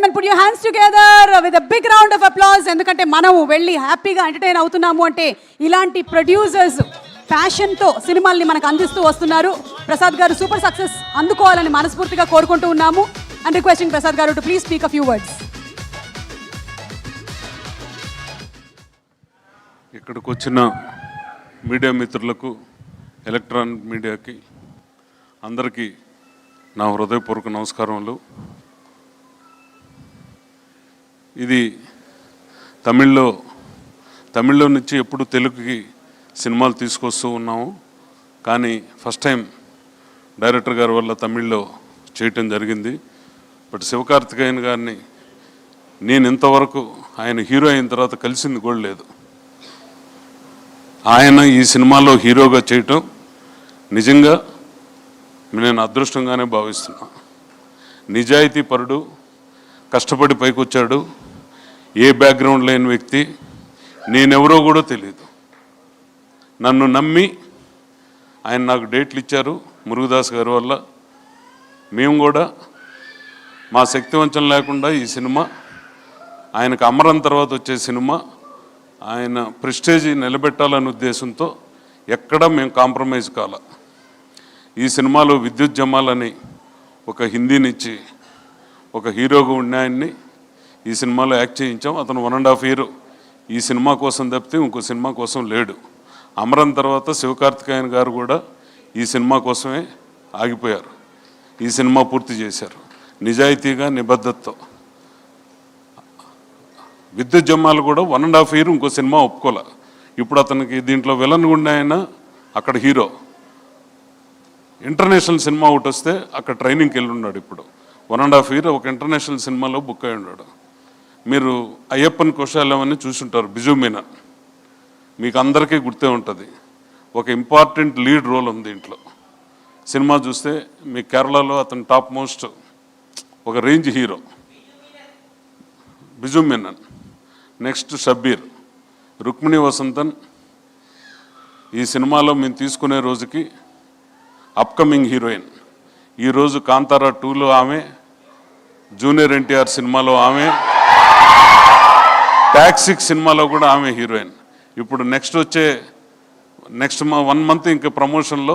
gentlemen, put your hands together with a big round of applause. ఎందుకంటే మనము వెళ్ళి హ్యాపీగా ఎంటర్టైన్ అవుతున్నాము అంటే ఇలాంటి ప్రొడ్యూసర్స్ ఫ్యాషన్తో సినిమాల్ని మనకు అందిస్తూ వస్తున్నారు. ప్రసాద్ గారు సూపర్ సక్సెస్ అందుకోవాలని మనస్ఫూర్తిగా కోరుకుంటూ ఉన్నాము. అండ్ రిక్వెస్టింగ్ ప్రసాద్ గారు to please speak a few words. ఇక్కడికి వచ్చిన మీడియా మిత్రులకు, ఎలక్ట్రానిక్ మీడియాకి అందరికీ నా హృదయపూర్వక నమస్కారములు. ఇది తమిళ్లో నుంచి ఎప్పుడు తెలుగుకి సినిమాలు తీసుకొస్తూ ఉన్నాము. కానీ ఫస్ట్ టైం డైరెక్టర్ గారి వల్ల తమిళ్లో చేయటం జరిగింది. బట్ శివకార్తికేయన్ గారిని నేను ఇంతవరకు ఆయన హీరో అయిన తర్వాత కలిసింది కూడా లేదు. ఆయన ఈ సినిమాలో హీరోగా చేయటం నిజంగా నేను అదృష్టంగానే భావిస్తున్నా. నిజాయితీ పరుడు, కష్టపడి పైకొచ్చాడు, ఏ బ్యాక్గ్రౌండ్ లేని వ్యక్తి, నేనెవరో కూడా తెలియదు. నన్ను నమ్మి ఆయన నాకు డేట్లు ఇచ్చారు మురుగదాస్ గారి వల్ల. మేము కూడా మా శక్తివంచం లేకుండా ఈ సినిమా ఆయనకు అమరం తర్వాత వచ్చే సినిమా ఆయన ప్రెస్టేజీ నిలబెట్టాలనే ఉద్దేశంతో ఎక్కడా మేము కాంప్రమైజ్ కాల. ఈ సినిమాలో విద్యుత్ జమాల్ అని ఒక హిందీనిచ్చి ఒక హీరోగా ఉన్న ఆయన్ని ఈ సినిమాలో యాక్ట్ చేయించాం. అతను 1.5 year ఈ సినిమా కోసం తప్పితే ఇంకో సినిమా కోసం లేడు. అమరం తర్వాత శివకార్తికేయన్ గారు కూడా ఈ సినిమా కోసమే ఆగిపోయారు. ఈ సినిమా పూర్తి చేశారు నిజాయితీగా, నిబద్ధతతో. విద్యుత్ జమాల్ కూడా 1.5 year ఇంకో సినిమా ఒప్పుకోలే. ఇప్పుడు అతనికి దీంట్లో విలన్ గుండె ఆయన అక్కడ హీరో. ఇంటర్నేషనల్ సినిమా ఒకటి వస్తే అక్కడ ట్రైనింగ్కి వెళ్ళి ఉన్నాడు. ఇప్పుడు 1.5 year ఒక ఇంటర్నేషనల్ సినిమాలో బుక్ అయి ఉన్నాడు. మీరు అయ్యప్పన్ కుశాలం అని చూసుంటారు, బిజు మీనన్, మీకు అందరికీ గుర్తే ఉంటుంది. ఒక ఇంపార్టెంట్ లీడ్ రోల్ ఉంది దీంట్లో. సినిమా చూస్తే మీ కేరళలో అతను టాప్ మోస్ట్ ఒక range hero Biju Menon. Next Shabbir, Rukmini Vasanthan ఈ సినిమాలో మేము తీసుకునే రోజుకి అప్కమింగ్ హీరోయిన్. ఈరోజు కాంతారా 2లో ఆమె, జూనియర్ ఎన్టీఆర్ సినిమాలో ఆమె, ట్యాక్సీ సినిమాలో కూడా ఆమె హీరోయిన్. ఇప్పుడు నెక్స్ట్ 1 month ఇంకా ప్రమోషన్లో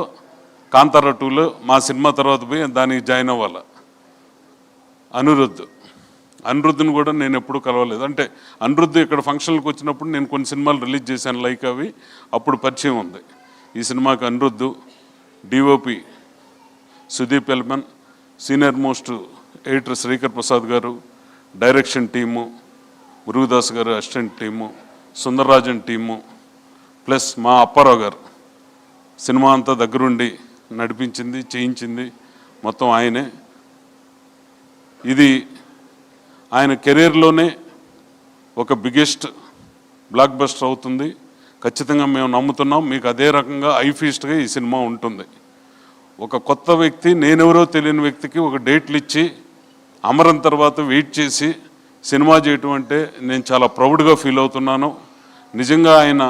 కాంతారా 2లో మా సినిమా తర్వాత పోయి దానికి జాయిన్ అవ్వాలి. అనిరుద్ధ్ని కూడా నేను ఎప్పుడూ కలవలేదు. అంటే అనిరుద్ధ్ ఇక్కడ ఫంక్షన్లకు వచ్చినప్పుడు నేను కొన్ని సినిమాలు రిలీజ్ చేశాను, లైక్ అవి, అప్పుడు పరిచయం ఉంది. ఈ సినిమాకి Anirudh, DOP Sudeep Elman, senior most editor Srikar Prasad garu, direction team Murugadoss garu, assistant team, Sundarrajan team, plus మా అప్పారావు గారు సినిమా అంతా దగ్గరుండి నడిపించింది, చేయించింది మొత్తం ఆయనే. ఇది ఆయన కెరీర్లోనే ఒక బిగ్గెస్ట్ బ్లాక్ బస్టర్ అవుతుంది ఖచ్చితంగా మేము నమ్ముతున్నాం. మీకు అదే రకంగా ఐఫీస్ట్గా ఈ సినిమా ఉంటుంది. ఒక కొత్త వ్యక్తి, నేనెవరో తెలియని వ్యక్తికి ఒక డేట్లు ఇచ్చి అమరం తర్వాత వెయిట్ చేసి సినిమా చేయటం అంటే నేను చాలా ప్రౌడ్గా ఫీల్ అవుతున్నాను. నిజంగా ఆయన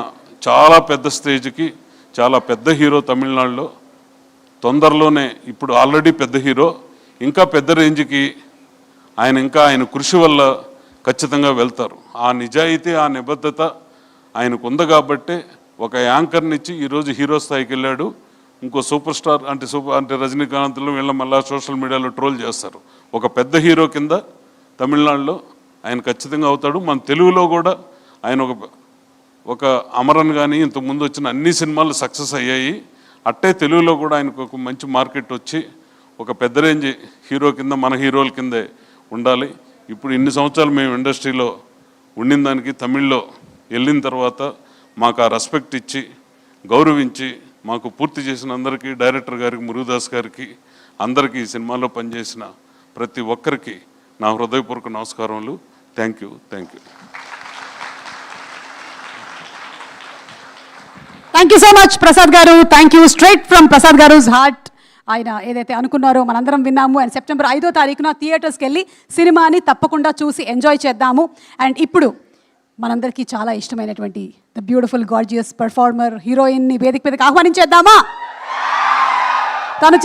చాలా పెద్ద స్టేజ్కి, చాలా పెద్ద హీరో తమిళనాడులో. తొందరలోనే ఇప్పుడు ఆల్రెడీ పెద్ద హీరో, ఇంకా పెద్ద రేంజ్కి ఆయన కృషి వల్ల ఖచ్చితంగా వెళ్తారు. ఆ నిజాయితీ, ఆ నిబద్ధత ఆయనకు ఉంది కాబట్టే ఒక యాంకర్నిచ్చి ఈరోజు హీరో స్థాయికి వెళ్ళాడు. ఇంకో సూపర్ స్టార్ అంటే రజనీకాంత్లో వీళ్ళ మళ్ళీ సోషల్ మీడియాలో ట్రోల్ చేస్తారు. ఒక పెద్ద హీరో కింద తమిళనాడులో ఆయన ఖచ్చితంగా అవుతాడు. మన తెలుగులో కూడా ఆయన ఒక అమరన్ కానీ ఇంతకుముందు వచ్చిన అన్ని సినిమాలు సక్సెస్ అయ్యాయి. అట్టే తెలుగులో కూడా ఆయనకు ఒక మంచి మార్కెట్ వచ్చి ఒక పెద్ద రేంజ్ హీరో కింద, మన హీరోల కిందే ఉండాలి. ఇప్పుడు ఇన్ని సంవత్సరాలు మేము ఇండస్ట్రీలో ఉండిన దానికి తమిళ్లో వెళ్ళిన తర్వాత మాకు ఆ రెస్పెక్ట్ ఇచ్చి, గౌరవించి, మాకు పూర్తి చేసిన అందరికీ, డైరెక్టర్ గారికి, మురుగదాస్ గారికి, అందరికీ ఈ సినిమాలో పనిచేసిన ప్రతి ఒక్కరికి నా హృదయపూర్వక నమస్కారములు. Thank you. Thank you so much Prasad garu. Thank you. Straight from Prasad గారుస్ హార్ట్. ఆయన ఏదైతే అనుకున్నారో మనందరం విన్నాము. అండ్ September 5th థియేటర్స్కి వెళ్ళి సినిమాని తప్పకుండా చూసి ఎంజాయ్ చేద్దాము. అండ్ ఇప్పుడు మనందరికీ చాలా ఇష్టమైనటువంటి ద బ్యూటిఫుల్ గార్జియస్ పర్ఫార్మర్ హీరోయిన్ని వేదిక మీదకి ఆహ్వానించేద్దామా? తను